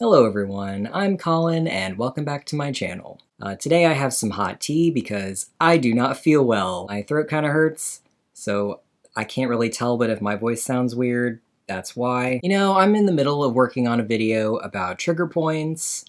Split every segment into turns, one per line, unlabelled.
Hello everyone, I'm Colin and welcome back to my channel. Today I have some hot tea because I do not feel well. My throat kind of hurts, so I can't really tell, but if my voice sounds weird, that's why. You know, I'm in the middle of working on a video about trigger points,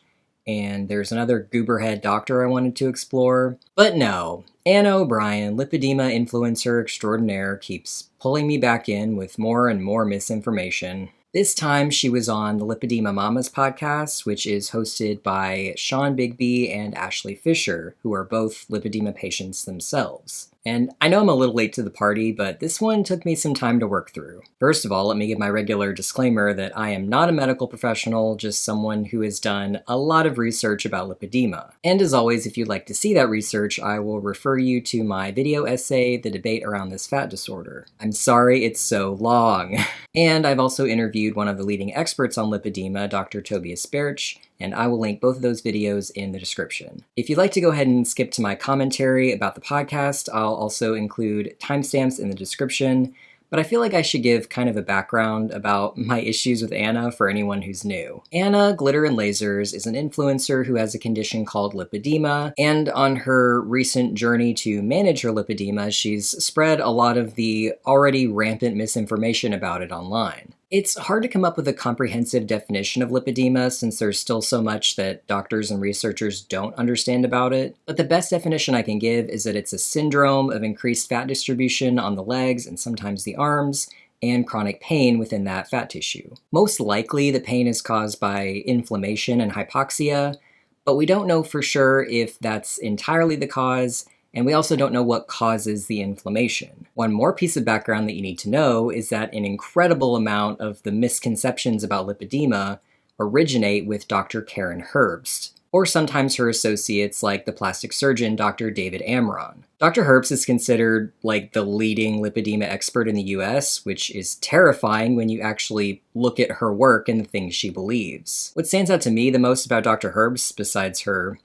and there's another gooberhead doctor I wanted to explore. But no, Anna O'Brien, lipedema influencer extraordinaire, keeps pulling me back in with more and more misinformation. This time she was on the Lipedema Mamas podcast, which is hosted by Sean Bigby and Ashley Fisher, who are both lipedema patients themselves. And I know I'm a little late to the party, but this one took me some time to work through. First of all, let me give my regular disclaimer that I am not a medical professional, just someone who has done a lot of research about lipedema. And as always, if you'd like to see that research, I will refer you to my video essay, The Debate Around This Fat Disorder. I'm sorry it's so long. And I've also interviewed one of the leading experts on lipedema, Dr. Tobias Birch, and I will link both of those videos in the description. If you'd like to go ahead and skip to my commentary about the podcast, I'll also include timestamps in the description, but I feel like I should give kind of a background about my issues with Anna for anyone who's new. Anna, Glitter and Lasers, is an influencer who has a condition called lipedema, and on her recent journey to manage her lipedema, she's spread a lot of the already rampant misinformation about it online. It's hard to come up with a comprehensive definition of lipedema since there's still so much that doctors and researchers don't understand about it, but the best definition I can give is that it's a syndrome of increased fat distribution on the legs and sometimes the arms, and chronic pain within that fat tissue. Most likely the pain is caused by inflammation and hypoxia, but we don't know for sure if that's entirely the cause, and we also don't know what causes the inflammation. One more piece of background that you need to know is that an incredible amount of the misconceptions about lipedema originate with Dr. Karen Herbst, or sometimes her associates like the plastic surgeon Dr. David Amron. Dr. Herbst is considered like the leading lipedema expert in the US, which is terrifying when you actually look at her work and the things she believes. What stands out to me the most about Dr. Herbst, besides her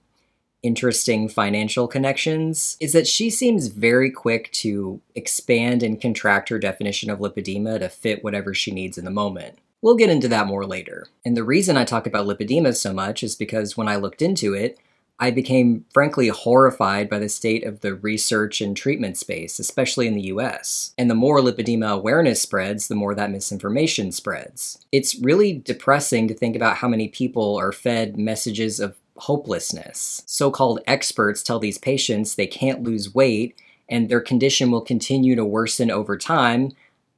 interesting financial connections, is that she seems very quick to expand and contract her definition of lipedema to fit whatever she needs in the moment. We'll get into that more later. And the reason I talk about lipedema so much is because when I looked into it, I became frankly horrified by the state of the research and treatment space, especially in the US. And the more lipedema awareness spreads, the more that misinformation spreads. It's really depressing to think about how many people are fed messages of hopelessness. So-called experts tell these patients they can't lose weight and their condition will continue to worsen over time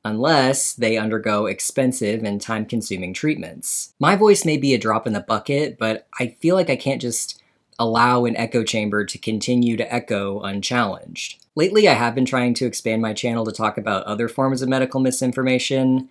unless they undergo expensive and time-consuming treatments. My voice may be a drop in the bucket, but I feel like I can't just allow an echo chamber to continue to echo unchallenged. Lately, I have been trying to expand my channel to talk about other forms of medical misinformation,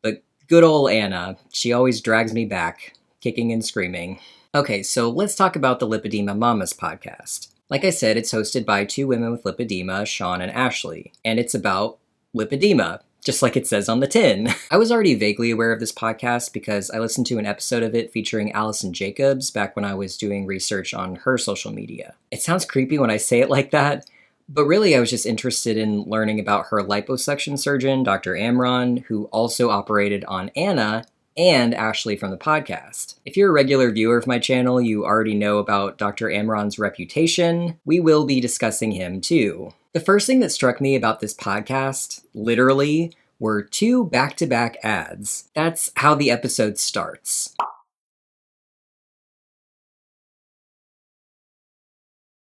but good old Anna, she always drags me back, kicking and screaming. Okay, so let's talk about the Lipedema Mamas podcast. Like I said, it's hosted by two women with lipedema, Sean and Ashley, and it's about lipedema, just like it says on the tin. I was already vaguely aware of this podcast because I listened to an episode of it featuring Allison Jacobs back when I was doing research on her social media. It sounds creepy when I say it like that, but really I was just interested in learning about her liposuction surgeon, Dr. Amron, who also operated on Anna and Ashley from the podcast. If you're a regular viewer of my channel, you already know about Dr. Amron's reputation. We will be discussing him too. The first thing that struck me about this podcast, literally, were two back-to-back ads. That's how the episode starts.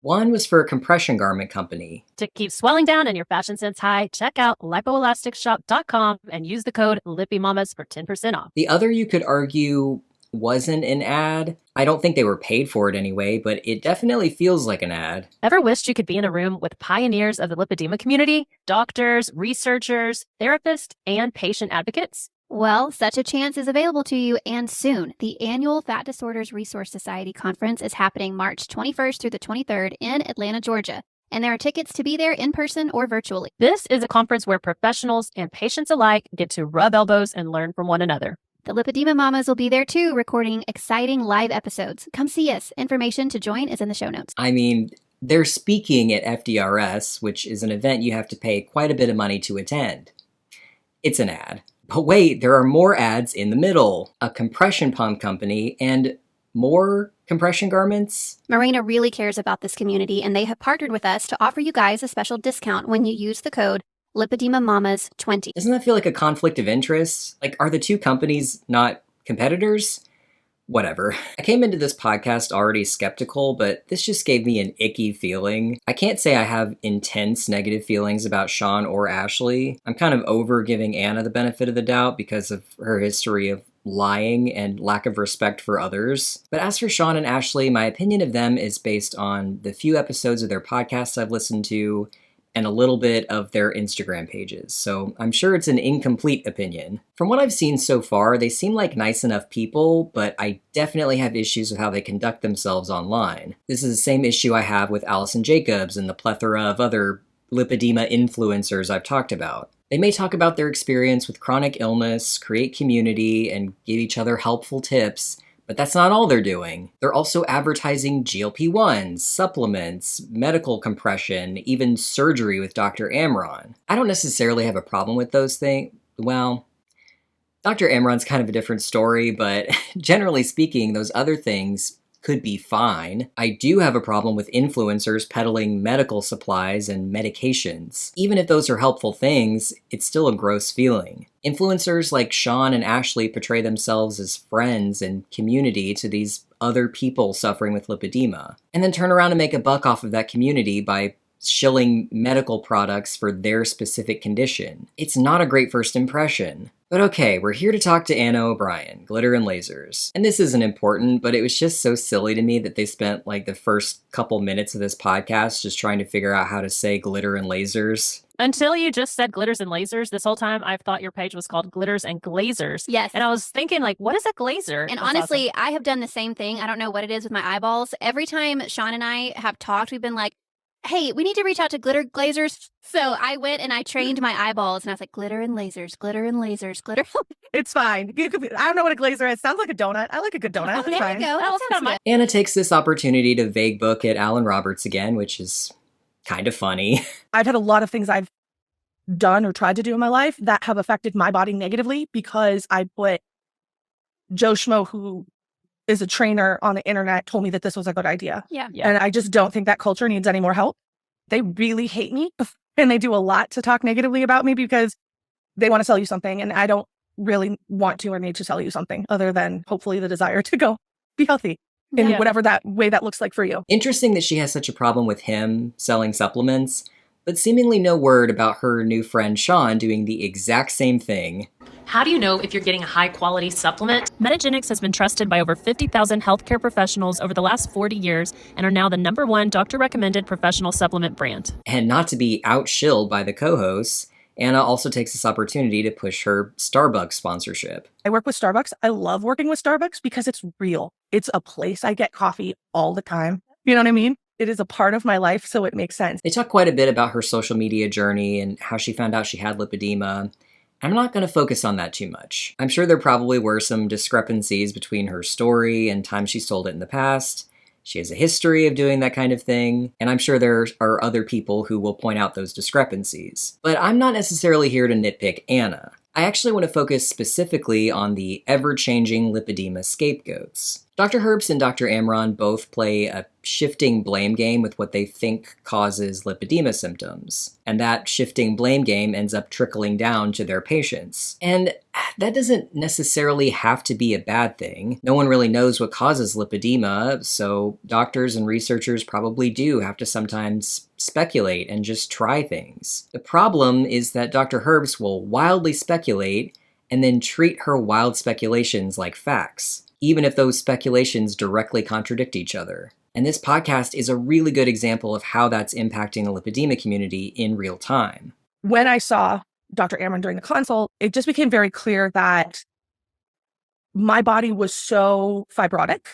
One was for a compression garment company.
To keep swelling down and your fashion sense high, check out lipoelasticshop.com and use the code LippyMamas for 10% off.
The other, you could argue, wasn't an ad. I don't think they were paid for it anyway, but it definitely feels like an ad.
Ever wished you could be in a room with pioneers of the lipedema community? Doctors, researchers, therapists, and patient advocates?
Well, such a chance is available to you, and soon. The annual Fat Disorders Resource Society Conference is happening March 21st through the 23rd in Atlanta, Georgia, and there are tickets to be there in person or virtually.
This is a conference where professionals and patients alike get to rub elbows and learn from one another.
The Lipedema Mamas will be there too, recording exciting live episodes. Come see us. Information to join is in the show notes.
I mean, they're speaking at FDRS, which is an event you have to pay quite a bit of money to attend. It's an ad. But wait, there are more ads in the middle. A compression pump company and more compression garments?
Marina really cares about this community, and they have partnered with us to offer you guys a special discount when you use the code LipedemaMamas20.
Doesn't that feel like a conflict of interest? Like, are the two companies not competitors? Whatever. I came into this podcast already skeptical, but this just gave me an icky feeling. I can't say I have intense negative feelings about Sean or Ashley. I'm kind of over giving Anna the benefit of the doubt because of her history of lying and lack of respect for others. But as for Sean and Ashley, my opinion of them is based on the few episodes of their podcasts I've listened to and a little bit of their Instagram pages, so I'm sure it's an incomplete opinion. From what I've seen so far, they seem like nice enough people, but I definitely have issues with how they conduct themselves online. This is the same issue I have with Allison Jacobs and the plethora of other lipedema influencers I've talked about. They may talk about their experience with chronic illness, create community, and give each other helpful tips, but that's not all they're doing. They're also advertising GLP-1s, supplements, medical compression, even surgery with Dr. Amron. I don't necessarily have a problem with those things. Well, Dr. Amron's kind of a different story, but generally speaking, those other things could be fine. I do have a problem with influencers peddling medical supplies and medications. Even if those are helpful things, it's still a gross feeling. Influencers like Sean and Ashley portray themselves as friends and community to these other people suffering with lipedema, and then turn around and make a buck off of that community by shilling medical products for their specific condition. It's not a great first impression. But okay, we're here to talk to Anna O'Brien, Glitter and Lasers. And this isn't important, but it was just so silly to me that they spent like the first couple minutes of this podcast just trying to figure out how to say glitter and lasers.
Until you just said glitters and lasers, this whole time I've thought your page was called Glitters and Glazers.
Yes.
And I was thinking, like, what is a glazer?
And
That's
honestly,
awesome.
I have done the same thing. I don't know what it is with my eyeballs. Every time Sean and I have talked, we've been like, hey, we need to reach out to glitter glazers. So I went and I trained my eyeballs, and I was like, glitter and lasers, glitter and lasers, glitter.
It's fine. I don't know what a glazer is. Sounds like a donut. I like a good donut.
Oh,
It's
there
fine.
you go. That
That's
sounds
kinda
good.
Anna takes this opportunity to vague book at Alan Roberts again, which is kind of funny.
I've had a lot of things I've done or tried to do in my life that have affected my body negatively because I put Joe Schmo, who is a trainer on the internet, told me that this was a good idea.
Yeah.
Yeah.
And I just don't think that culture needs any more help. They really hate me and they do a lot to talk negatively about me because they want to sell you something. And I don't really want to or need to sell you something other than hopefully the desire to go be healthy in
Yeah.
whatever that way that looks like for you.
Interesting that she has such a problem with him selling supplements, but seemingly no word about her new friend Sean doing the exact same thing.
How do you know if you're getting a high-quality supplement? Metagenics has been trusted by over 50,000 healthcare professionals over the last 40 years and are now the #1 doctor-recommended professional supplement brand.
And not to be outshilled by the co-hosts, Anna also takes this opportunity to push her Starbucks sponsorship.
I work with Starbucks. I love working with Starbucks because it's real. It's a place I get coffee all the time. You know what I mean? It is a part of my life, so it makes sense.
They talk quite a bit about her social media journey and how she found out she had lipedema. I'm not going to focus on that too much. I'm sure there probably were some discrepancies between her story and times she's told it in the past. She has a history of doing that kind of thing, and I'm sure there are other people who will point out those discrepancies. But I'm not necessarily here to nitpick Anna. I actually want to focus specifically on the ever-changing lipedema scapegoats. Dr. Herbst and Dr. Amron both play a shifting blame game with what they think causes lipedema symptoms, and that shifting blame game ends up trickling down to their patients. And that doesn't necessarily have to be a bad thing. No one really knows what causes lipedema, so doctors and researchers probably do have to sometimes speculate and just try things. The problem is that Dr. Herbst will wildly speculate and then treat her wild speculations like facts, even if those speculations directly contradict each other. And this podcast is a really good example of how that's impacting the lipedema community in real time.
When I saw Dr. Amron during the consult, it just became very clear that my body was so fibrotic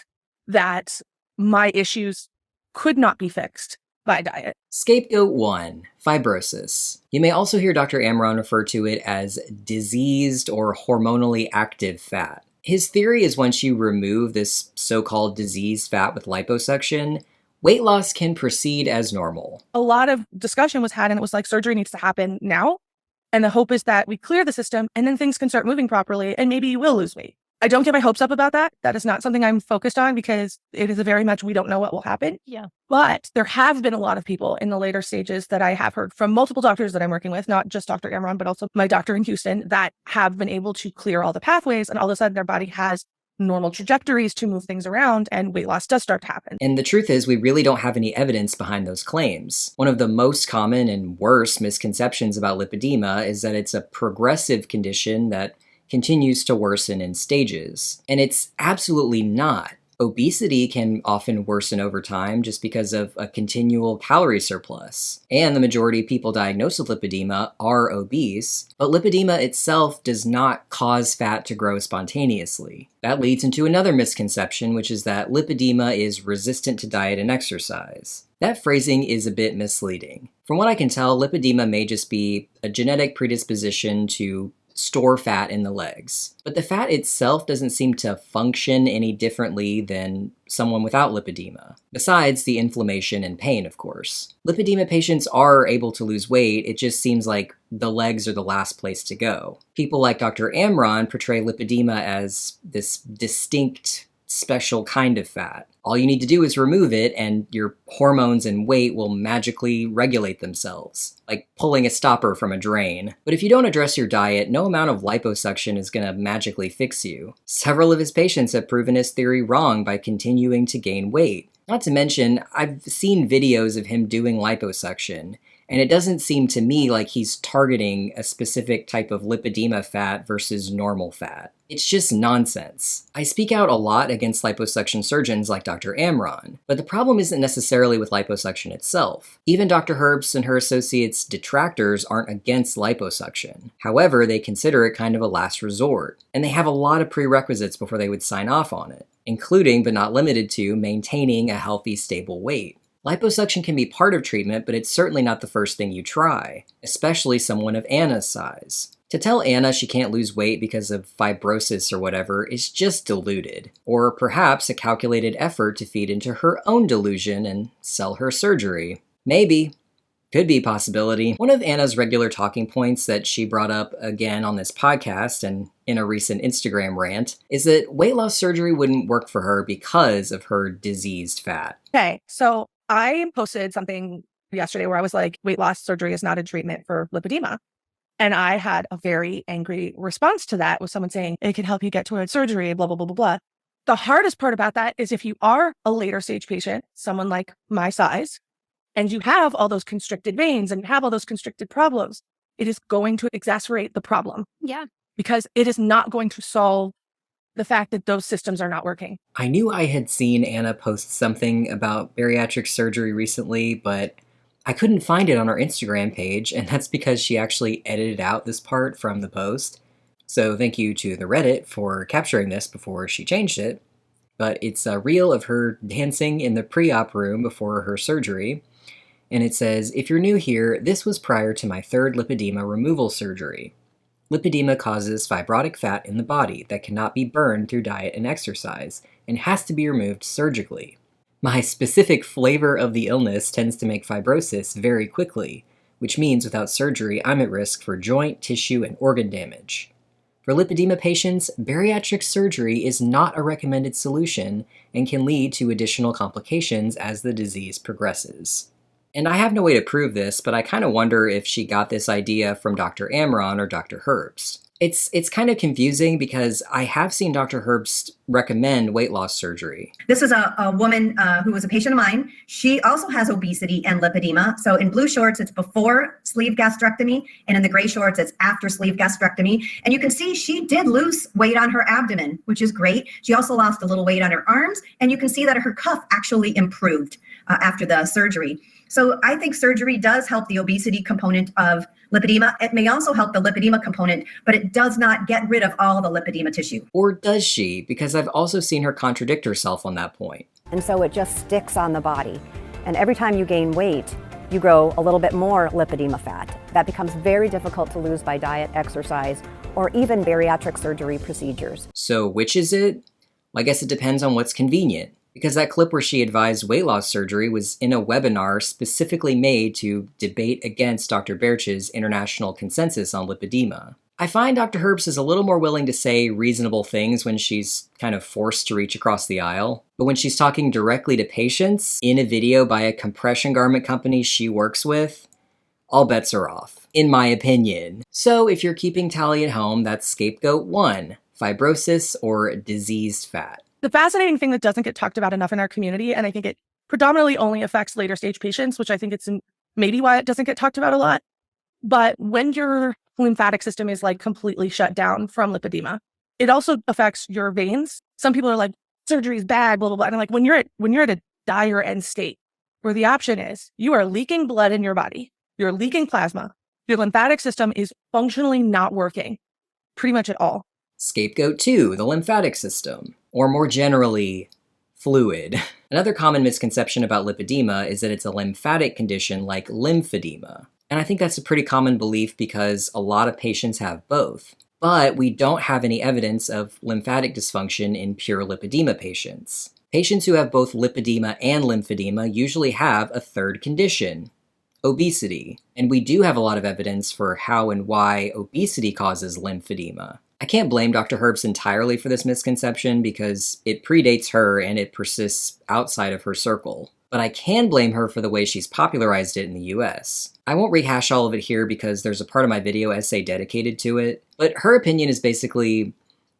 that my issues could not be fixed by diet.
Scapegoat 1, fibrosis. You may also hear Dr. Amron refer to it as diseased or hormonally active fat. His theory is once you remove this so-called diseased fat with liposuction, weight loss can proceed as normal.
A lot of discussion was had, and it was like surgery needs to happen now. And the hope is that we clear the system and then things can start moving properly and maybe you will lose weight. I don't get my hopes up about that. That is not something I'm focused on because it is a very much we don't know what will happen.
Yeah.
But there have been a lot of people in the later stages that I have heard from multiple doctors that I'm working with, not just Dr. Amron, but also my doctor in Houston, that have been able to clear all the pathways and all of a sudden their body has normal trajectories to move things around and weight loss does start to happen.
And the truth is, we really don't have any evidence behind those claims. One of the most common and worst misconceptions about lipedema is that it's a progressive condition that continues to worsen in stages. And it's absolutely not. Obesity can often worsen over time just because of a continual calorie surplus. And the majority of people diagnosed with lipedema are obese, but lipedema itself does not cause fat to grow spontaneously. That leads into another misconception, which is that lipedema is resistant to diet and exercise. That phrasing is a bit misleading. From what I can tell, lipedema may just be a genetic predisposition to store fat in the legs. But the fat itself doesn't seem to function any differently than someone without lipedema, besides the inflammation and pain, of course. Lipedema patients are able to lose weight, it just seems like the legs are the last place to go. People like Dr. Amron portray lipedema as this distinct, special kind of fat. All you need to do is remove it and your hormones and weight will magically regulate themselves, like pulling a stopper from a drain. But if you don't address your diet, no amount of liposuction is going to magically fix you. Several of his patients have proven his theory wrong by continuing to gain weight. Not to mention, I've seen videos of him doing liposuction, and it doesn't seem to me like he's targeting a specific type of lipedema fat versus normal fat. It's just nonsense. I speak out a lot against liposuction surgeons like Dr. Amron, but the problem isn't necessarily with liposuction itself. Even Dr. Herbst and her associates' detractors aren't against liposuction. However, they consider it kind of a last resort, and they have a lot of prerequisites before they would sign off on it, including but not limited to maintaining a healthy, stable weight. Liposuction can be part of treatment, but it's certainly not the first thing you try, especially someone of Anna's size. To tell Anna she can't lose weight because of fibrosis or whatever is just deluded, or perhaps a calculated effort to feed into her own delusion and sell her surgery. Maybe. Could be a possibility. One of Anna's regular talking points that she brought up again on this podcast and in a recent Instagram rant is that weight loss surgery wouldn't work for her because of her diseased fat.
Okay, so I posted something yesterday where I was like, weight loss surgery is not a treatment for lipedema. And I had a very angry response to that with someone saying, it can help you get towards surgery, blah, blah, blah, blah, blah. The hardest part about that is if you are a later stage patient, someone like my size, and you have all those constricted veins and have all those constricted problems, it is going to exacerbate the problem.
Yeah.
Because it is not going to solve the fact that those systems are not working.
I knew I had seen Anna post something about bariatric surgery recently, but I couldn't find it on her Instagram page, and that's because she actually edited out this part from the post. So thank you to the Reddit for capturing this before she changed it. But it's a reel of her dancing in the pre-op room before her surgery. And it says, if you're new here, this was prior to my third lipedema removal surgery. Lipedema causes fibrotic fat in the body that cannot be burned through diet and exercise, and has to be removed surgically. My specific flavor of the illness tends to make fibrosis very quickly, which means without surgery I'm at risk for joint, tissue, and organ damage. For lipedema patients, bariatric surgery is not a recommended solution and can lead to additional complications as the disease progresses. And I have no way to prove this, but I kind of wonder if she got this idea from Dr. Amron or Dr. Herbst. It's kind of confusing because I have seen Dr. Herbst recommend weight loss surgery.
This is a woman who was a patient of mine. She also has obesity and lipedema. So in blue shorts, it's before sleeve gastrectomy, and in the gray shorts, it's after sleeve gastrectomy. And you can see she did lose weight on her abdomen, which is great. She also lost a little weight on her arms, and you can see that her cuff actually improved after the surgery. So I think surgery does help the obesity component of lipedema. It may also help the lipedema component, but it does not get rid of all the lipedema tissue.
Or does she? Because I've also seen her contradict herself on that point.
And so it just sticks on the body. And every time you gain weight, you grow a little bit more lipedema fat. That becomes very difficult to lose by diet, exercise, or even bariatric surgery procedures.
So which is it? Well, I guess it depends on what's convenient. because that clip where she advised weight loss surgery was in a webinar specifically made to debate against Dr. Birch's international consensus on lipedema. I find Dr. Herbst is a little more willing to say reasonable things when she's kind of forced to reach across the aisle, but when she's talking directly to patients in a video by a compression garment company she works with, all bets are off, in my opinion. So if you're keeping tally at home, that's scapegoat 1, fibrosis or diseased fat.
The fascinating thing that doesn't get talked about enough in our community, and I think it predominantly only affects later stage patients, which I think it's maybe why it doesn't get talked about a lot. But when your lymphatic system is like completely shut down from lipedema, it also affects your veins. Some people are like, surgery is bad, blah, blah, blah. And I'm like, when you're at a dire end state where the option is you are leaking blood in your body, you're leaking plasma, your lymphatic system is functionally not working pretty much at all.
Scapegoat 2, the lymphatic system, or more generally, fluid. Another common misconception about lipedema is that it's a lymphatic condition like lymphedema. And I think that's a pretty common belief because a lot of patients have both. But we don't have any evidence of lymphatic dysfunction in pure lipedema patients. Patients who have both lipedema and lymphedema usually have a third condition, obesity. And we do have a lot of evidence for how and why obesity causes lymphedema. I can't blame Dr. Herbst entirely for this misconception because it predates her and it persists outside of her circle. But I can blame her for the way she's popularized it in the US. I won't rehash all of it here because there's a part of my video essay dedicated to it, but her opinion is basically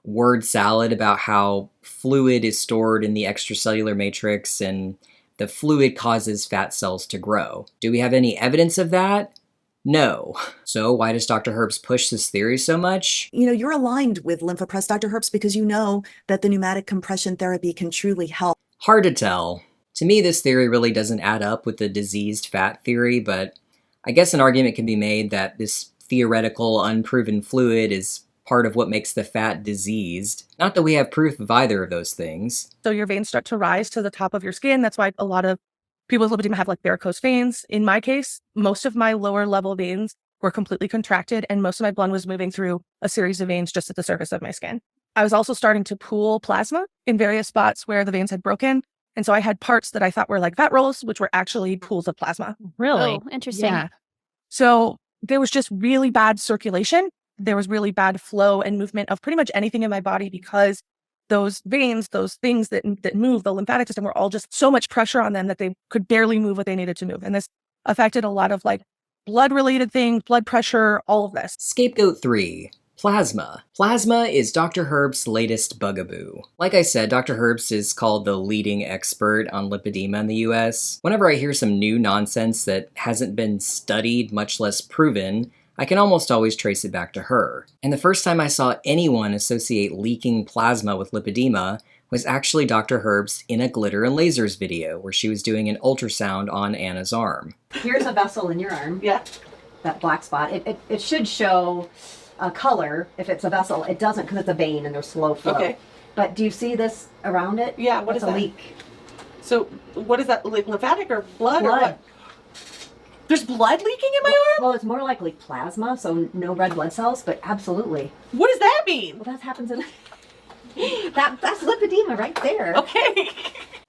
word salad about how fluid is stored in the extracellular matrix and the fluid causes fat cells to grow. Do we have any evidence of that? No. So why does Dr. Herbst push this theory so much?
You're aligned with LymphoPress, Dr. Herbst, because you know that the pneumatic compression therapy can truly help.
Hard to tell. To me, this theory really doesn't add up with the diseased fat theory, but I guess an argument can be made that this theoretical, unproven fluid is part of what makes the fat diseased. Not that we have proof of either of those things.
So your veins start to rise to the top of your skin. That's why a lot of people with lipedema have like varicose veins. In my case, most of my lower level veins were completely contracted and most of my blood was moving through a series of veins just at the surface of my skin. I was also starting to pool plasma in various spots where the veins had broken. And so I had parts that I thought were like fat rolls, which were actually pools of plasma.
Really?
Oh, interesting.
Yeah. So there was just really bad circulation. There was really bad flow and movement of pretty much anything in my body because those veins, those things that move, the lymphatic system, were all just so much pressure on them that they could barely move what they needed to move. And this affected a lot of like blood-related things, blood pressure, all of this.
Scapegoat 3. Plasma. Plasma is Dr. Herbst's latest bugaboo. Like I said, Dr. Herbst is called the leading expert on lipedema in the US. Whenever I hear some new nonsense that hasn't been studied, much less proven, I can almost always trace it back to her. And the first time I saw anyone associate leaking plasma with lipedema was actually Dr. Herbst in a glitter and lasers video where she was doing an ultrasound on Anna's arm.
Here's a vessel in your arm.
Yeah.
That black spot. It should show a color if it's a vessel. It doesn't because it's a vein and there's slow flow.
Okay.
But do you see this around it?
Yeah, what
That's
is
a
that?
leak.
So what is that, lymphatic or blood?
Blood.
Or what? There's blood leaking in my arm?
Well, it's more likely plasma, so no red blood cells, but absolutely.
What does that mean?
Well, that happens in... that's lipedema right there.
Okay.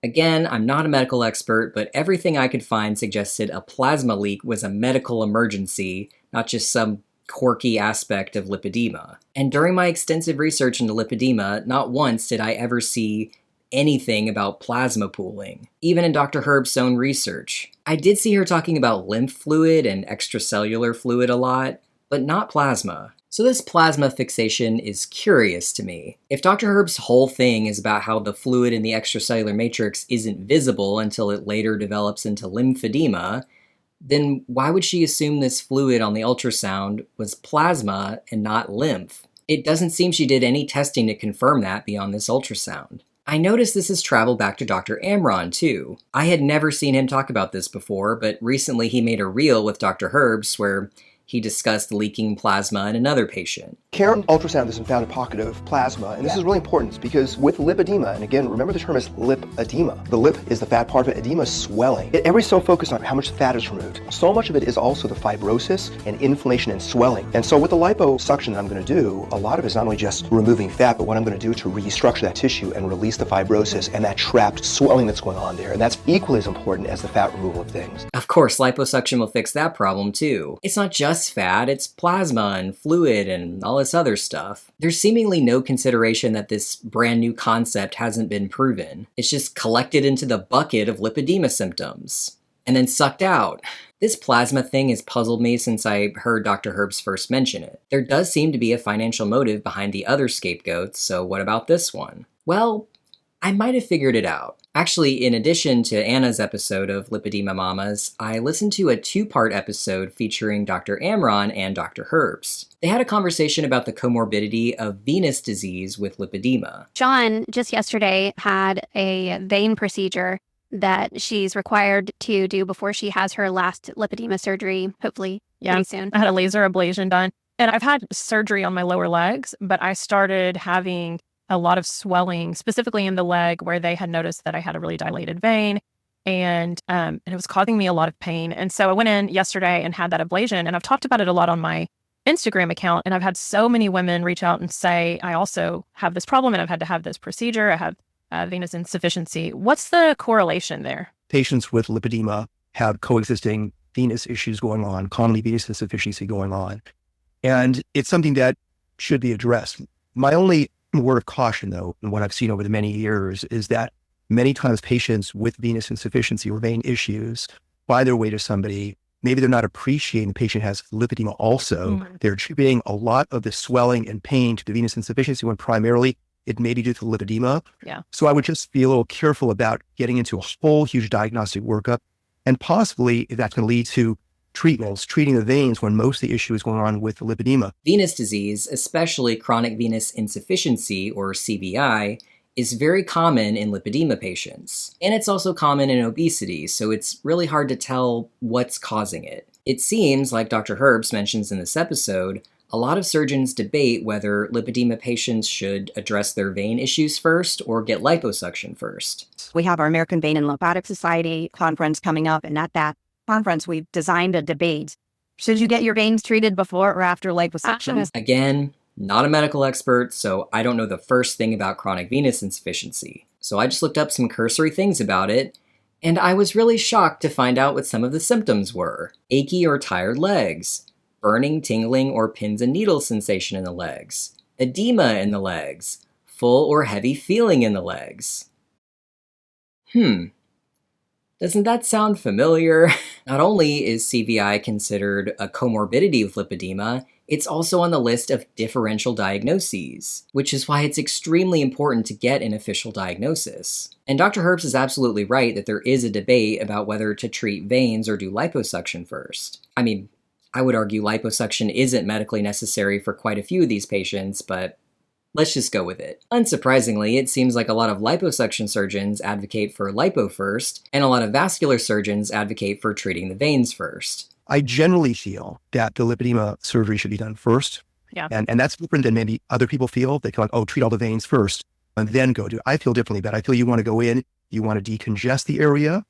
Again, I'm not a medical expert, but everything I could find suggested a plasma leak was a medical emergency, not just some quirky aspect of lipedema. And during my extensive research into lipedema, not once did I ever see anything about plasma pooling, even in Dr. Herbst's own research. I did see her talking about lymph fluid and extracellular fluid a lot, but not plasma. So this plasma fixation is curious to me. If Dr. Herbst's whole thing is about how the fluid in the extracellular matrix isn't visible until it later develops into lymphedema, then why would she assume this fluid on the ultrasound was plasma and not lymph? It doesn't seem she did any testing to confirm that beyond this ultrasound. I noticed this has traveled back to Dr. Amron too. I had never seen him talk about this before, but recently he made a reel with Dr. Herbst where he discussed leaking plasma in another patient.
Karen ultrasound this and found a pocket of plasma, and this is really important because with lipedema, and again, remember the term is lipedema. The lip is the fat part of it, edema is swelling. Everybody's so focused on how much fat is removed. So much of it is also the fibrosis and inflammation and swelling. And so with the liposuction that I'm going to do, a lot of it is not only just removing fat, but what I'm going to do to restructure that tissue and release the fibrosis and that trapped swelling that's going on there. And that's equally as important as the fat removal of things.
Of course, liposuction will fix that problem too. It's not just fat, it's plasma and fluid and all this other stuff. There's seemingly no consideration that this brand new concept hasn't been proven. It's just collected into the bucket of lipedema symptoms and then sucked out. This plasma thing has puzzled me since I heard Dr. Herbst first mention it. There does seem to be a financial motive behind the other scapegoats, so what about this one? Well, I might have figured it out. Actually, in addition to Anna's episode of Lipedema Mamas, I listened to a 2-part episode featuring Dr. Amron and Dr. Herbst. They had a conversation about the comorbidity of venous disease with lipedema.
Sean just yesterday had a vein procedure that she's required to do before she has her last lipedema surgery, hopefully pretty soon.
I had a laser ablation done, and I've had surgery on my lower legs, but I started having a lot of swelling, specifically in the leg where they had noticed that I had a really dilated vein, and it was causing me a lot of pain. And so I went in yesterday and had that ablation, and I've talked about it a lot on my Instagram account, and I've had so many women reach out and say, I also have this problem and I've had to have this procedure. I have venous insufficiency. What's the correlation there?
Patients with lipedema have coexisting venous issues going on, commonly venous insufficiency going on. And it's something that should be addressed. My only word of caution, though, and what I've seen over the many years is that many times patients with venous insufficiency or vein issues find their way to somebody. Maybe they're not appreciating the patient has lipedema also. They're attributing a lot of the swelling and pain to the venous insufficiency when primarily it may be due to lipedema.
Yeah.
So I would just be a little careful about getting into a whole huge diagnostic workup, and possibly if that's going to lead to treating the veins when most of the issue is going on with the lipedema.
Venous disease, especially chronic venous insufficiency, or CVI, is very common in lipedema patients. And it's also common in obesity, so it's really hard to tell what's causing it. It seems, like Dr. Herbst mentions in this episode, a lot of surgeons debate whether lipedema patients should address their vein issues first or get liposuction first.
We have our American Vein and Lymphatic Society conference coming up, and at that conference, we've designed a debate. Should you get your veins treated before or after liposuction?
Again, not a medical expert, so I don't know the first thing about chronic venous insufficiency. So I just looked up some cursory things about it, and I was really shocked to find out what some of the symptoms were. Achy or tired legs, burning, tingling, or pins and needles sensation in the legs, edema in the legs, full or heavy feeling in the legs. Doesn't that sound familiar? Not only is CVI considered a comorbidity with lipedema, it's also on the list of differential diagnoses, which is why it's extremely important to get an official diagnosis. And Dr. Herbst is absolutely right that there is a debate about whether to treat veins or do liposuction first. I mean, I would argue liposuction isn't medically necessary for quite a few of these patients, but let's just go with it. Unsurprisingly, it seems like a lot of liposuction surgeons advocate for lipo first, and a lot of vascular surgeons advocate for treating the veins first.
I generally feel that the lipedema surgery should be done first.
Yeah.
And that's different than maybe other people feel. They feel like, oh, treat all the veins first and then go do it. I feel differently, but I feel you want to go in, you want to decongest the area,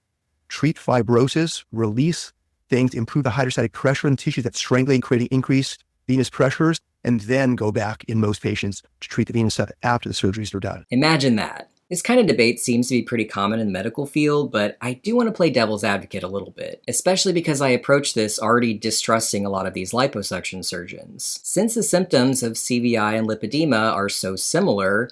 treat fibrosis, release things, improve the hydrostatic pressure in the tissues that's strangling, creating increased venous pressures, and then go back in most patients to treat the venous stuff after the surgeries are done.
Imagine that. This kind of debate seems to be pretty common in the medical field, but I do want to play devil's advocate a little bit, especially because I approach this already distrusting a lot of these liposuction surgeons. Since the symptoms of CVI and lipedema are so similar,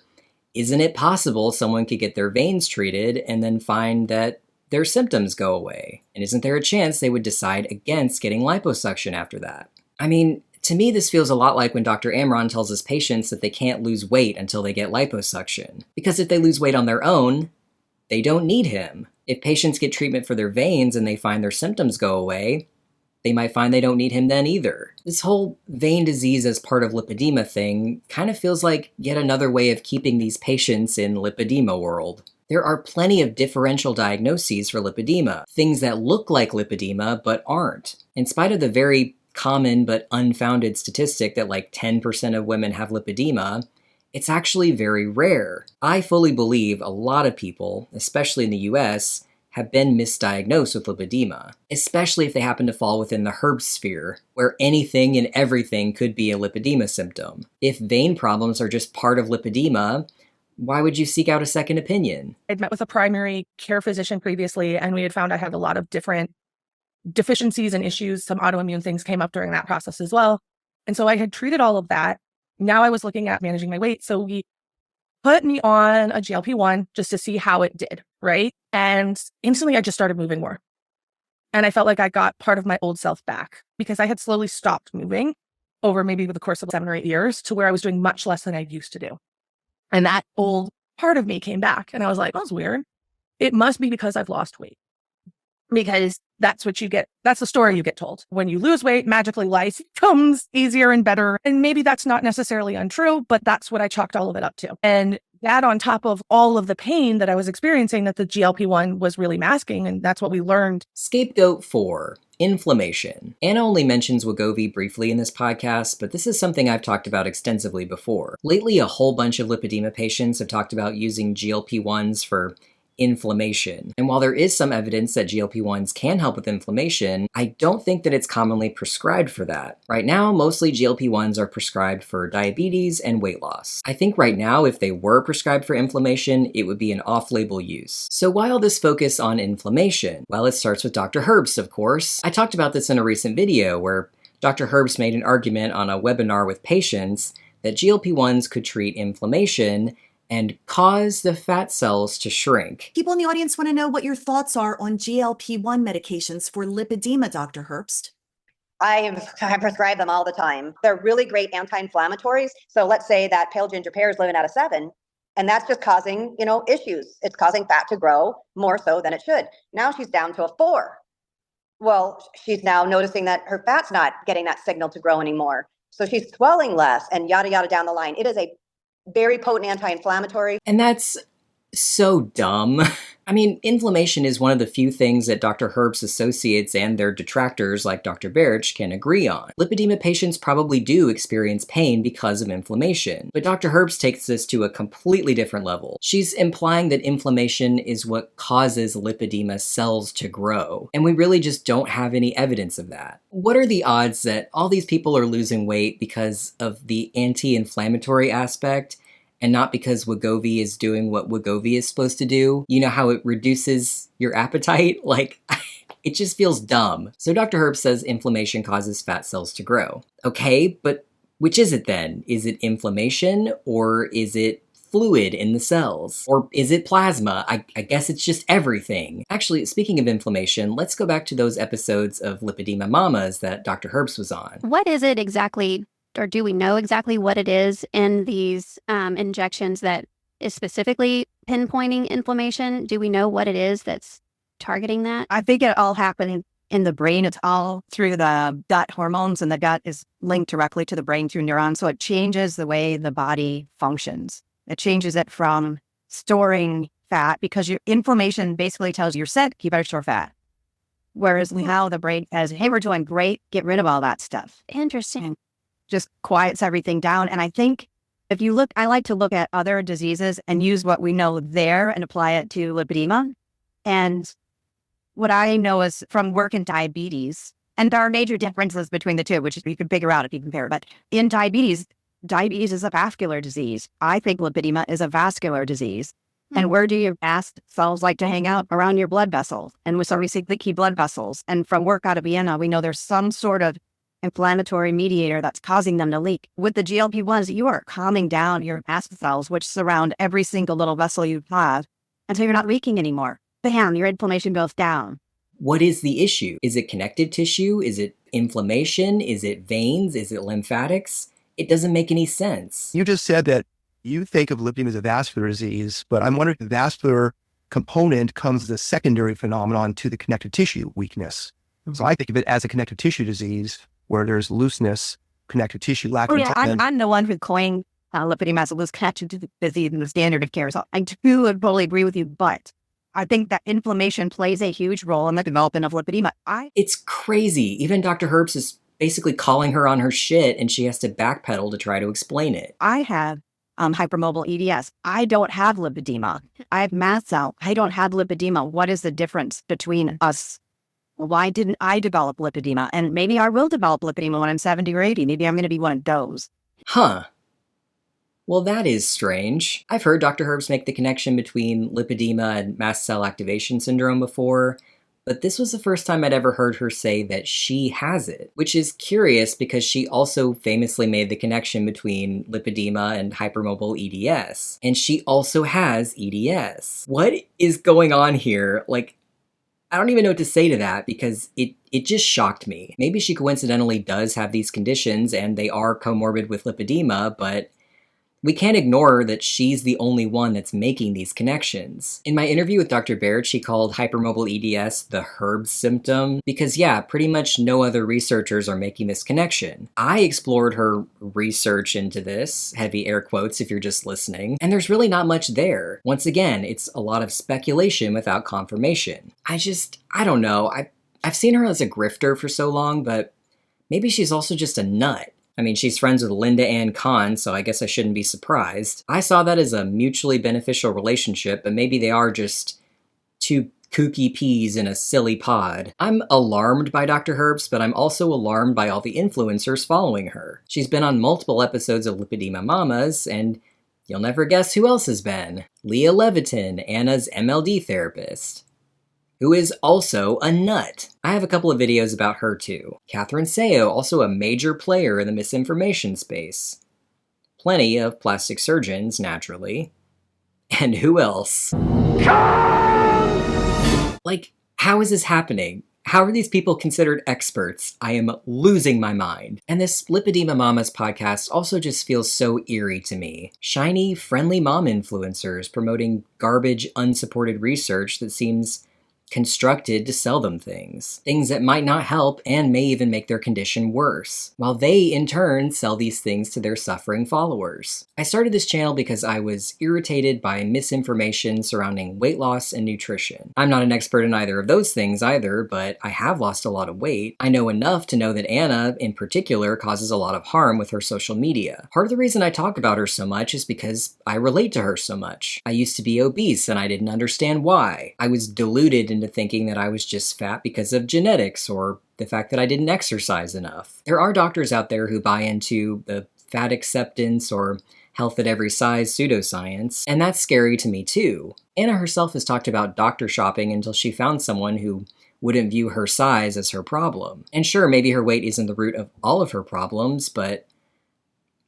isn't it possible someone could get their veins treated and then find that their symptoms go away? And isn't there a chance they would decide against getting liposuction after that? I mean, to me, this feels a lot like when Dr. Amron tells his patients that they can't lose weight until they get liposuction. Because if they lose weight on their own, they don't need him. If patients get treatment for their veins and they find their symptoms go away, they might find they don't need him then either. This whole vein disease as part of lipedema thing kind of feels like yet another way of keeping these patients in lipedema world. There are plenty of differential diagnoses for lipedema, things that look like lipedema but aren't. In spite of the very common but unfounded statistic that like 10% of women have lipedema, it's actually very rare. I fully believe a lot of people, especially in the US, have been misdiagnosed with lipedema, especially if they happen to fall within the herb sphere, where anything and everything could be a lipedema symptom. If vein problems are just part of lipedema, why would you seek out a second opinion?
I'd met with a primary care physician previously, and we had found I had a lot of different deficiencies and issues. Some autoimmune things came up during that process as well. And so I had treated all of that. Now I was looking at managing my weight. So we put me on a GLP-1 just to see how it did, right? And instantly I just started moving more. And I felt like I got part of my old self back because I had slowly stopped moving over maybe the course of 7 or 8 years to where I was doing much less than I used to do. And that old part of me came back. And I was like, that's weird. It must be because I've lost weight. Because that's what you get. That's the story you get told. When you lose weight, magically life becomes easier and better. And maybe that's not necessarily untrue, but that's what I chalked all of it up to. And that on top of all of the pain that I was experiencing that the GLP-1 was really masking. And that's what we learned.
Scapegoat 4, inflammation. Anna only mentions Wegovy briefly in this podcast, but this is something I've talked about extensively before. Lately, a whole bunch of lipedema patients have talked about using GLP-1s for inflammation. And while there is some evidence that GLP-1s can help with inflammation, I don't think that it's commonly prescribed for that. Right now, mostly GLP-1s are prescribed for diabetes and weight loss. I think right now, if they were prescribed for inflammation, it would be an off-label use. So why all this focus on inflammation? Well, it starts with Dr. Herbst, of course. I talked about this in a recent video where Dr. Herbst made an argument on a webinar with patients that GLP-1s could treat inflammation and cause the fat cells to shrink.
People in the audience want to know what your thoughts are on GLP-1 medications for lipedema, Dr. Herbst.
I prescribe them all the time. They're really great anti-inflammatories. So let's say that pale ginger pear is living at a 7, and that's just causing, issues. It's causing fat to grow more so than it should. Now she's down to a 4. Well, she's now noticing that her fat's not getting that signal to grow anymore. So she's swelling less and yada, yada down the line. It is a very potent anti-inflammatory.
And that's so dumb. I mean, inflammation is one of the few things that Dr. Herbst's associates and their detractors like Dr. Birch can agree on. Lipedema patients probably do experience pain because of inflammation, but Dr. Herbst takes this to a completely different level. She's implying that inflammation is what causes lipedema cells to grow, and we really just don't have any evidence of that. What are the odds that all these people are losing weight because of the anti-inflammatory aspect and not because Wegovy is doing what Wegovy is supposed to do? You know how it reduces your appetite? Like, it just feels dumb. So Dr. Herbst says inflammation causes fat cells to grow. Okay, but which is it then? Is it inflammation or is it fluid in the cells? Or is it plasma? I guess it's just everything. Actually, speaking of inflammation, let's go back to those episodes of Lipedema Mamas that Dr. Herbst was on.
What is it exactly, or do we know exactly what it is in these injections that is specifically pinpointing inflammation? Do we know what it is that's targeting that?
I think it all happened in the brain. It's all through the gut hormones, and the gut is linked directly to the brain through neurons. So it changes the way the body functions. It changes it from storing fat, because your inflammation basically tells you you're sick, you better store fat. Whereas now the brain says, hey, we're doing great, get rid of all that stuff.
Interesting.
Just quiets everything down. And I think if you look, I like to look at other diseases and use what we know there and apply it to lipedema. And what I know is from work in diabetes, and there are major differences between the two, which you can figure out if you compare. But in diabetes is a vascular disease. I think lipedema is a vascular disease. And where do your mast cells like to hang out? Around your blood vessels. And so we see leaky blood vessels. And from work out of Vienna, we know there's some sort of inflammatory mediator that's causing them to leak. With the GLP-1s, you are calming down your mast cells, which surround every single little vessel you have, until you're not leaking anymore. Bam, your inflammation goes down.
What is the issue? Is it connective tissue? Is it inflammation? Is it veins? Is it lymphatics? It doesn't make any sense.
You just said that you think of lipedema as a vascular disease, but I'm wondering if the vascular component comes as a secondary phenomenon to the connective tissue weakness. So I think of it as a connective tissue disease where there's looseness, connective tissue, lack of intelligence.
I'm the one who coined lipedema as a loose connective disease in the standard of care. So I too would totally agree with you, but I think that inflammation plays a huge role in the development of lipedema.
It's crazy. Even Dr. Herbst is basically calling her on her shit and she has to backpedal to try to explain it.
I have hypermobile EDS. I don't have lipedema. I have mast cell. I don't have lipedema. What is the difference between us? Why didn't I develop lipedema? And maybe I will develop lipedema when I'm 70 or 80. Maybe I'm going to be one of those.
Huh. Well, that is strange. I've heard Dr. Herbst make the connection between lipedema and mast cell activation syndrome before, but this was the first time I'd ever heard her say that she has it, which is curious because she also famously made the connection between lipedema and hypermobile EDS, and she also has EDS. What is going on here? Like, I don't even know what to say to that because it just shocked me. Maybe she coincidentally does have these conditions and they are comorbid with lipedema, but we can't ignore that she's the only one that's making these connections. In my interview with Dr. Baird, she called hypermobile EDS the Herbst symptom because, yeah, pretty much no other researchers are making this connection. I explored her research into this, heavy air quotes if you're just listening, and there's really not much there. Once again, it's a lot of speculation without confirmation. I don't know. I've seen her as a grifter for so long, but maybe she's also just a nut. I mean, she's friends with Linda Ann Kahn, so I guess I shouldn't be surprised. I saw that as a mutually beneficial relationship, but maybe they are just two kooky peas in a silly pod. I'm alarmed by Dr. Herbst, but I'm also alarmed by all the influencers following her. She's been on multiple episodes of Lipedema Mamas, and you'll never guess who else has been. Leah Levitin, Anna's MLD therapist, who is also a nut. I have a couple of videos about her too. Catherine Seo, also a major player in the misinformation space. Plenty of plastic surgeons, naturally. And who else? Like, how is this happening? How are these people considered experts? I am losing my mind. And this Lipedema Mamas podcast also just feels so eerie to me. Shiny, friendly mom influencers promoting garbage, unsupported research that seems constructed to sell them things that might not help and may even make their condition worse, while they in turn sell these things to their suffering followers. I started this channel because I was irritated by misinformation surrounding weight loss and nutrition. I'm not an expert in either of those things either, but I have lost a lot of weight. I know enough to know that Anna in particular causes a lot of harm with her social media. Part of the reason I talk about her so much is because I relate to her so much. I used to be obese and I didn't understand why. I was deluded into thinking that I was just fat because of genetics or the fact that I didn't exercise enough. There are doctors out there who buy into the fat acceptance or health at every size pseudoscience, and that's scary to me too. Anna herself has talked about doctor shopping until she found someone who wouldn't view her size as her problem. And sure, maybe her weight isn't the root of all of her problems, but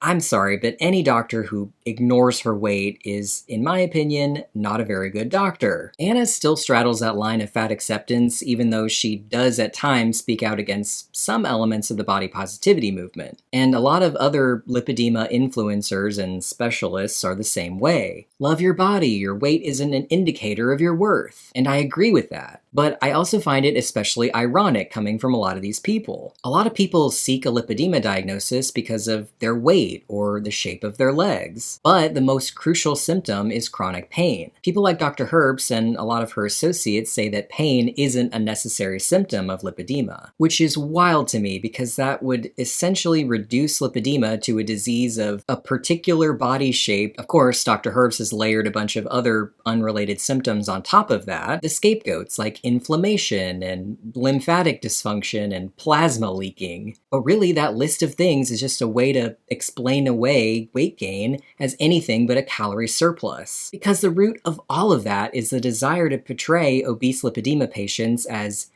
I'm sorry, but any doctor who ignores her weight is, in my opinion, not a very good doctor. Anna still straddles that line of fat acceptance, even though she does at times speak out against some elements of the body positivity movement. And a lot of other lipedema influencers and specialists are the same way. Love your body, your weight isn't an indicator of your worth. And I agree with that. But I also find it especially ironic coming from a lot of these people. A lot of people seek a lipedema diagnosis because of their weight or the shape of their legs. But the most crucial symptom is chronic pain. People like Dr. Herbst and a lot of her associates say that pain isn't a necessary symptom of lipedema, which is wild to me because that would essentially reduce lipedema to a disease of a particular body shape. Of course, Dr. Herbst has layered a bunch of other unrelated symptoms on top of that, the scapegoats like inflammation and lymphatic dysfunction and plasma leaking. But really, that list of things is just a way to explain away weight gain as anything but a calorie surplus. Because the root of all of that is the desire to portray obese lipedema patients as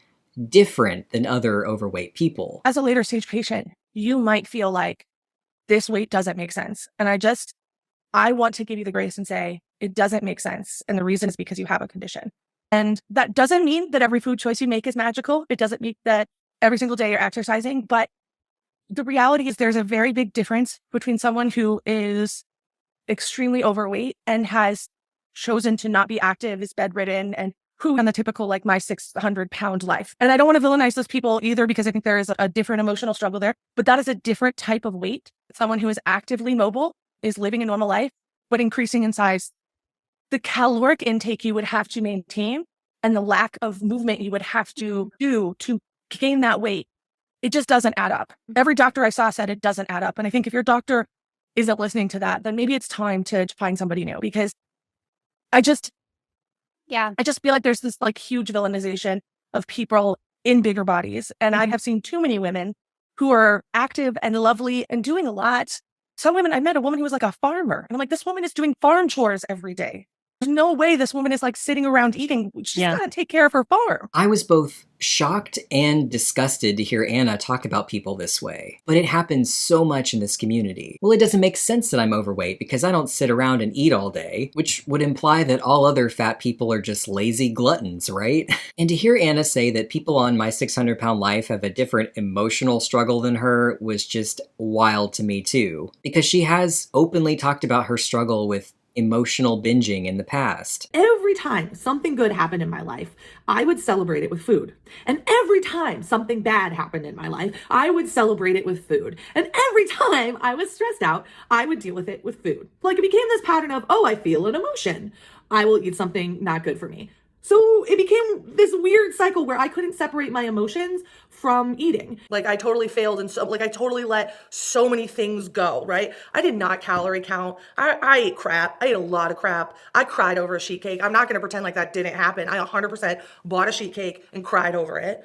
different than other overweight people.
As a later stage patient, you might feel like this weight doesn't make sense. And I want to give you the grace and say, it doesn't make sense. And the reason is because you have a condition. And that doesn't mean that every food choice you make is magical. It doesn't mean that every single day you're exercising. But the reality is there's a very big difference between someone who is extremely overweight and has chosen to not be active, is bedridden, and who on the typical, like my 600-pound life. And I don't want to villainize those people either because I think there is a different emotional struggle there. But that is a different type of weight. Someone who is actively mobile, is living a normal life, but increasing in size. The caloric intake you would have to maintain and the lack of movement you would have to do to gain that weight it just doesn't add up. Every doctor I saw said it doesn't add up. And I think if your doctor isn't listening to that, then maybe it's time to find somebody new, because I just feel like there's this like huge villainization of people in bigger bodies. And I have seen too many women who are active and lovely and doing a lot. Some women, I met a woman who was like a farmer. And I'm like, this woman is doing farm chores every day. There's no way this woman is like sitting around eating. She's got to take care of her farm.
I was both shocked and disgusted to hear Anna talk about people this way. But it happens so much in this community. Well, it doesn't make sense that I'm overweight because I don't sit around and eat all day, which would imply that all other fat people are just lazy gluttons, right? And to hear Anna say that people on My 600-Pound Life have a different emotional struggle than her was just wild to me too. Because she has openly talked about her struggle with emotional binging in the past.
Every time something good happened in my life, I would celebrate it with food. And every time something bad happened in my life, I would celebrate it with food. And every time I was stressed out, I would deal with it with food. Like, it became this pattern of, oh, I feel an emotion, I will eat something not good for me. So it became this weird cycle where I couldn't separate my emotions from eating.
Like, I totally failed. And so, like, I totally let so many things go, right? I did not calorie count. I ate crap. I ate a lot of crap. I cried over a sheet cake. I'm not going to pretend like that didn't happen. I 100% bought a sheet cake and cried over it.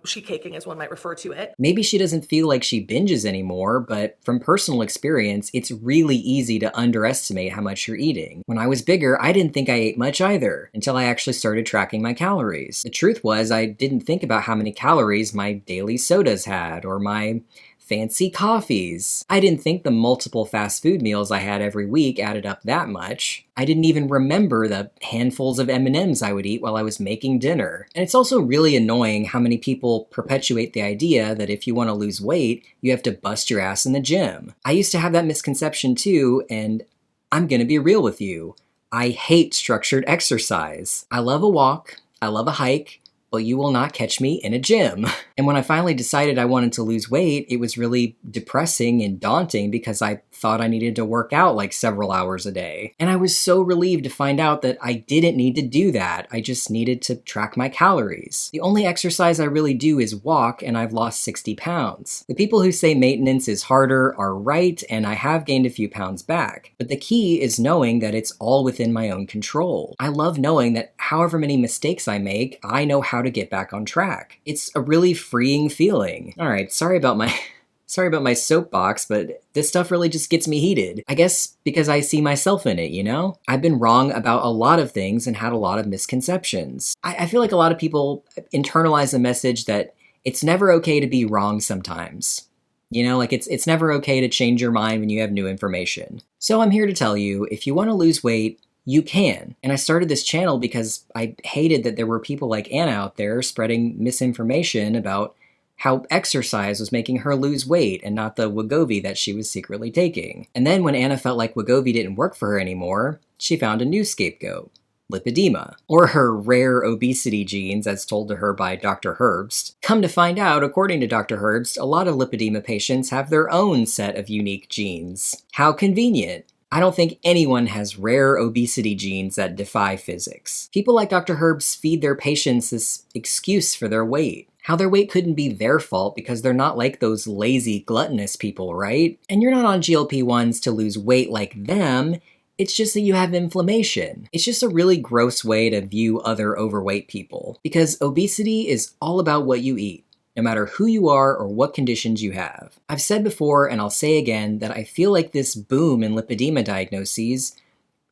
Sheet caking is one might refer to it.
Maybe she doesn't feel like she binges anymore, but from personal experience, it's really easy to underestimate how much you're eating. When I was bigger, I didn't think I ate much either, until I actually started tracking my calories. The truth was, I didn't think about how many calories my daily sodas had, or my fancy coffees. I didn't think the multiple fast food meals I had every week added up that much. I didn't even remember the handfuls of M&Ms I would eat while I was making dinner. And it's also really annoying how many people perpetuate the idea that if you want to lose weight, you have to bust your ass in the gym. I used to have that misconception too, and I'm gonna be real with you. I hate structured exercise. I love a walk, I love a hike, but you will not catch me in a gym. And when I finally decided I wanted to lose weight, it was really depressing and daunting because I thought I needed to work out like several hours a day. And I was so relieved to find out that I didn't need to do that. I just needed to track my calories. The only exercise I really do is walk, and I've lost 60 pounds. The people who say maintenance is harder are right, and I have gained a few pounds back. But the key is knowing that it's all within my own control. I love knowing that however many mistakes I make, I know how to get back on track. It's a really freeing feeling. All right, sorry about my soapbox, but this stuff really just gets me heated. I guess because I see myself in it, you know? I've been wrong about a lot of things and had a lot of misconceptions. I feel like a lot of people internalize the message that it's never okay to be wrong sometimes. You know, like it's never okay to change your mind when you have new information. So I'm here to tell you, if you want to lose weight, you can. And I started this channel because I hated that there were people like Anna out there spreading misinformation about how exercise was making her lose weight and not the Wegovy that she was secretly taking. And then when Anna felt like Wegovy didn't work for her anymore, she found a new scapegoat. Lipedema, or her rare obesity genes as told to her by Dr. Herbst. Come to find out, according to Dr. Herbst, a lot of lipedema patients have their own set of unique genes. How convenient. I don't think anyone has rare obesity genes that defy physics. People like Dr. Herbst feed their patients this excuse for their weight. How their weight couldn't be their fault because they're not like those lazy, gluttonous people, right? And you're not on GLP-1s to lose weight like them. It's just that you have inflammation. It's just a really gross way to view other overweight people. Because obesity is all about what you eat, no matter who you are or what conditions you have. I've said before, and I'll say again, that I feel like this boom in lipedema diagnoses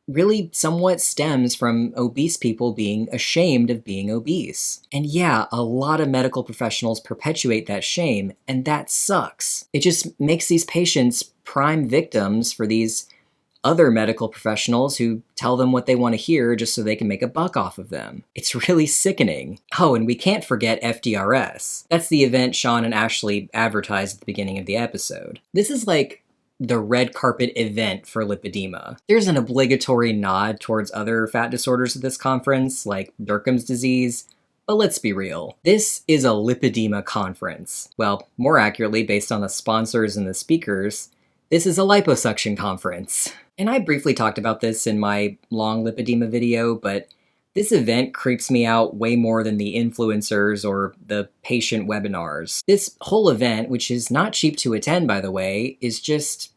really somewhat stems from obese people being ashamed of being obese. And yeah, a lot of medical professionals perpetuate that shame, and that sucks. It just makes these patients prime victims for these other medical professionals who tell them what they want to hear just so they can make a buck off of them. It's really sickening. Oh, and we can't forget FDRS. That's the event Sean and Ashley advertised at the beginning of the episode. This is like the red carpet event for lipedema. There's an obligatory nod towards other fat disorders at this conference, like Durkheim's disease, but let's be real. This is a lipedema conference. Well, more accurately, based on the sponsors and the speakers, this is a liposuction conference. And I briefly talked about this in my long lipedema video, but This event creeps me out way more than the influencers or the patient webinars. This whole event, which is not cheap to attend by the way, is just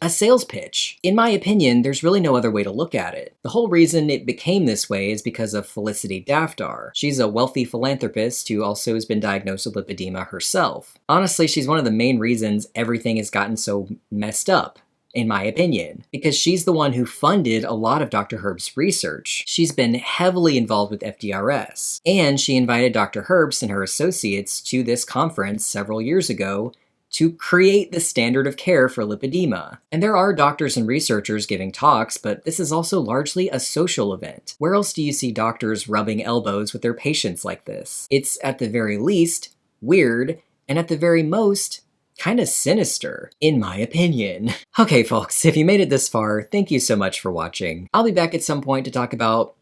a sales pitch. In my opinion, there's really no other way to look at it. The whole reason it became this way is because of Felicity Daftar. She's a wealthy philanthropist who also has been diagnosed with lipedema herself. Honestly, she's one of the main reasons everything has gotten so messed up, in my opinion, because she's the one who funded a lot of Dr. Herbst's research. She's been heavily involved with FDRS, and she invited Dr. Herbst and her associates to this conference several years ago to create the standard of care for lipedema. And there are doctors and researchers giving talks, but this is also largely a social event. Where else do you see doctors rubbing elbows with their patients like this? It's at the very least weird, and at the very most, kind of sinister, in my opinion. Okay, folks, if you made it this far, thank you so much for watching. I'll be back at some point to talk about,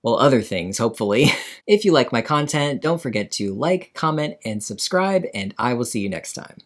well, other things, hopefully. If you like my content, don't forget to like, comment, and subscribe, and I will see you next time.